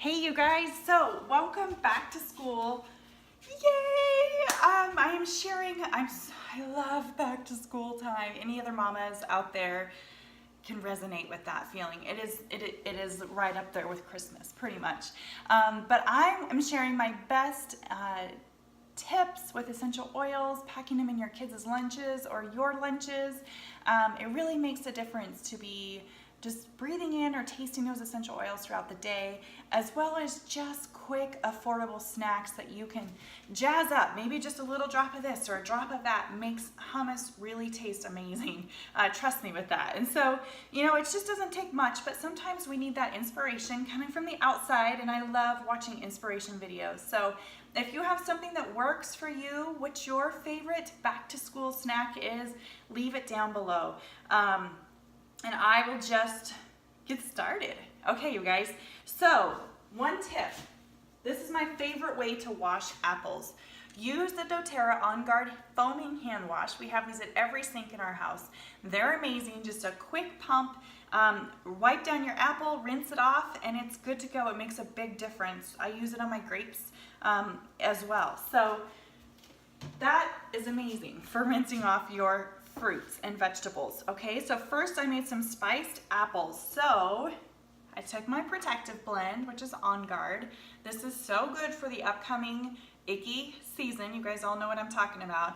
Hey you guys, so welcome back to school. Yay! I am sharing, I love back to school time. Any other mamas out there can resonate with that feeling. It is right up there with Christmas, pretty much. But I'm sharing my best tips with essential oils, packing them in your kids' lunches or your lunches. It really makes a difference to be just breathing in or tasting those essential oils throughout the day, as well as just quick, affordable snacks that you can jazz up. Maybe just a little drop of this or a drop of that makes hummus really taste amazing. Trust me with that. And so, you know, it just doesn't take much, but sometimes we need that inspiration coming from the outside, and I love watching inspiration videos. So if you have something that works for you, what your favorite back to school snack is, leave it down below. And I will just get started. Okay, you guys. So, one tip. This is my favorite way to wash apples. Use the doTERRA On Guard foaming hand wash. We have these at every sink in our house. They're amazing. Just a quick pump. Wipe down your apple, rinse it off, and it's good to go. It makes a big difference. I use it on my grapes as well. So, that is amazing for rinsing off your fruits and vegetables. Okay, so first I made some spiced apples. So I took my protective blend, which is On Guard. This is so good for the upcoming icky season. You guys all know what I'm talking about.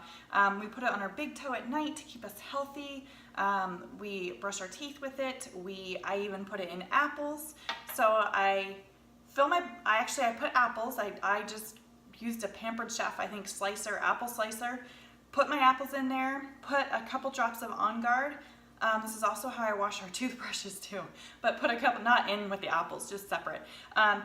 We put it on our big toe at night to keep us healthy. We brush our teeth with it. I even put it in apples. So I put apples. I just used a Pampered Chef, I think, apple slicer. Put my apples in there, put a couple drops of On Guard. This is also how I wash our toothbrushes too, but put a couple, not in with the apples, just separate.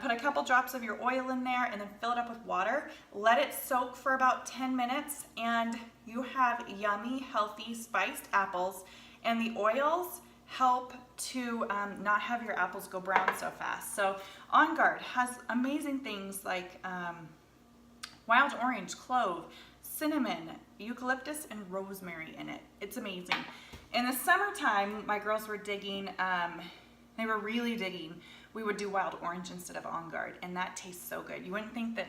Put a couple drops of your oil in there and then fill it up with water. Let it soak for about 10 minutes and you have yummy, healthy, spiced apples. And the oils help to not have your apples go brown so fast. So On Guard has amazing things like wild orange, clove, cinnamon, eucalyptus, and rosemary in it. It's amazing. In the summertime, my girls were digging, they were really digging. We would do wild orange instead of On Guard, and that tastes so good. You wouldn't think that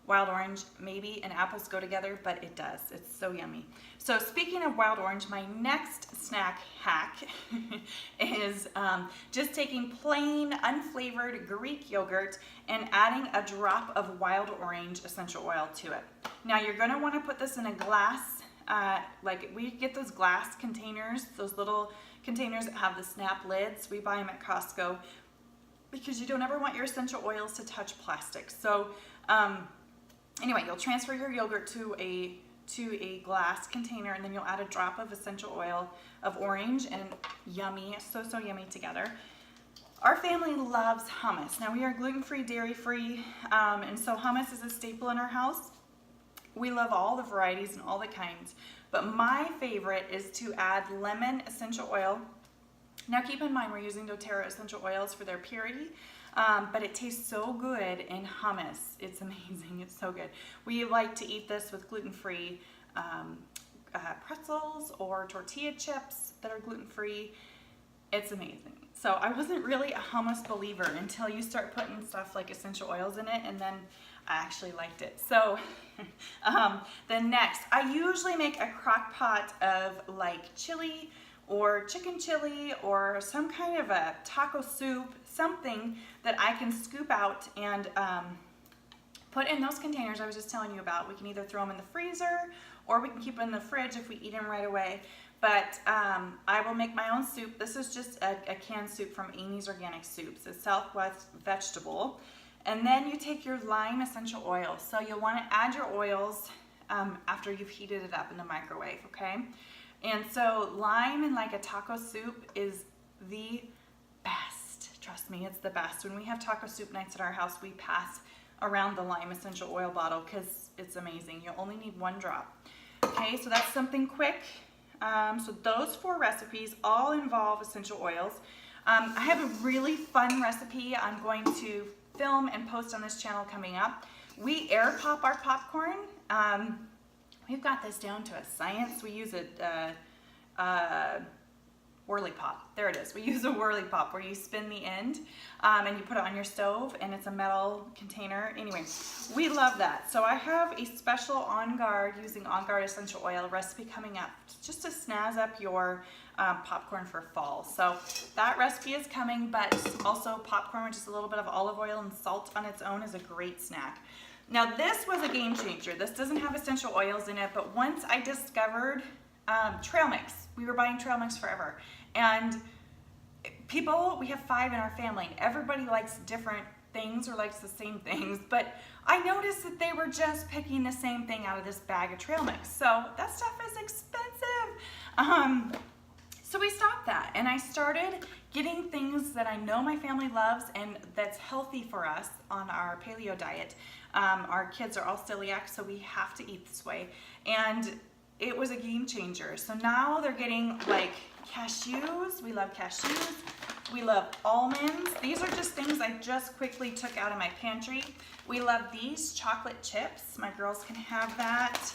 wild orange maybe and apples go together, but it does. It's so yummy. So speaking of wild orange, my next snack hack is just taking plain unflavored Greek yogurt and adding a drop of wild orange essential oil to it. Now you're going to want to put this in a glass, like we get those glass containers, those little containers that have the snap lids. We buy them at Costco because you don't ever want your essential oils to touch plastic. So anyway, you'll transfer your yogurt to a glass container, and then you'll add a drop of essential oil of orange, and yummy, so yummy together. Our family loves hummus. Now we are gluten-free, dairy-free, and so hummus is a staple in our house. We love all the varieties and all the kinds, but my favorite is to add lemon essential oil. Now keep in mind we're using doTERRA essential oils for their purity, but it tastes so good in hummus. It's amazing. It's so good. We like to eat this with gluten-free pretzels or tortilla chips that are gluten-free. It's amazing. So I wasn't really a hummus believer until you start putting stuff like essential oils in it, and then I actually liked it. So then next, I usually make a crock pot of like chili or chicken chili or some kind of a taco soup, something that I can scoop out and put in those containers I was just telling you about. We can either throw them in the freezer or we can keep them in the fridge if we eat them right away. But I will make my own soup. This is just a canned soup from Amy's Organic Soups. It's Southwest vegetable. And then you take your lime essential oil. So you'll want to add your oils after you've heated it up in the microwave, okay? And so lime in like a taco soup is the best. Trust me, it's the best. When we have taco soup nights at our house, we pass around the lime essential oil bottle because it's amazing. You only need one drop. Okay, so that's something quick. So those 4 recipes all involve essential oils. I have a really fun recipe I'm going to film and post on this channel coming up. We air pop our popcorn. We've got this down to a science. We use whirly pop. There it is. We use a whirly pop where you spin the end and you put it on your stove, and it's a metal container. Anyway, we love that. So I have a special On Guard, using On Guard essential oil recipe coming up just to snazz up your popcorn for fall. So that recipe is coming, but also popcorn with just a little bit of olive oil and salt on its own is a great snack. Now this was a game changer. This doesn't have essential oils in it, but once I discovered trail mix, we were buying trail mix forever. And people, we have 5 in our family. Everybody likes different things or likes the same things, but I noticed that they were just picking the same thing out of this bag of trail mix. So that stuff is expensive. So we stopped that, and I started getting things that I know my family loves and that's healthy for us on our paleo diet. Our kids are all celiac, so we have to eat this way. And it was a game changer. So now they're getting like cashews. We love cashews. We love almonds. These are just things I just quickly took out of my pantry. We love these chocolate chips. My girls can have that.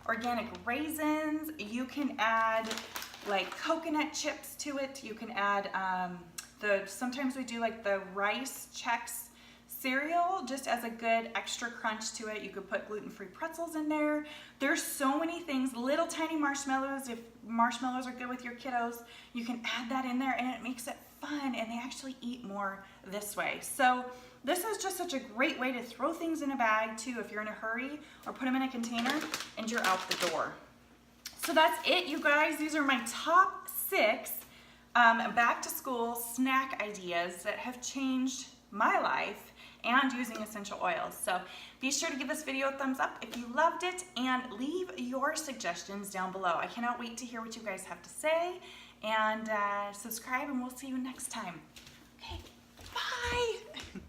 Organic raisins. You can add like coconut chips to it. You can add sometimes we do like the rice Chex cereal just as a good extra crunch to it. You could put gluten-free pretzels in there. There's so many things. Little tiny marshmallows. If marshmallows are good with your kiddos, you can add that in there, and it makes it fun, and they actually eat more this way. So this is just such a great way to throw things in a bag too if you're in a hurry, or put them in a container and you're out the door. So that's it, you guys. These are my top 6 back to school snack ideas that have changed my life and using essential oils. So be sure to give this video a thumbs up if you loved it, and leave your suggestions down below. I cannot wait to hear what you guys have to say, and subscribe, and we'll see you next time. Okay, bye.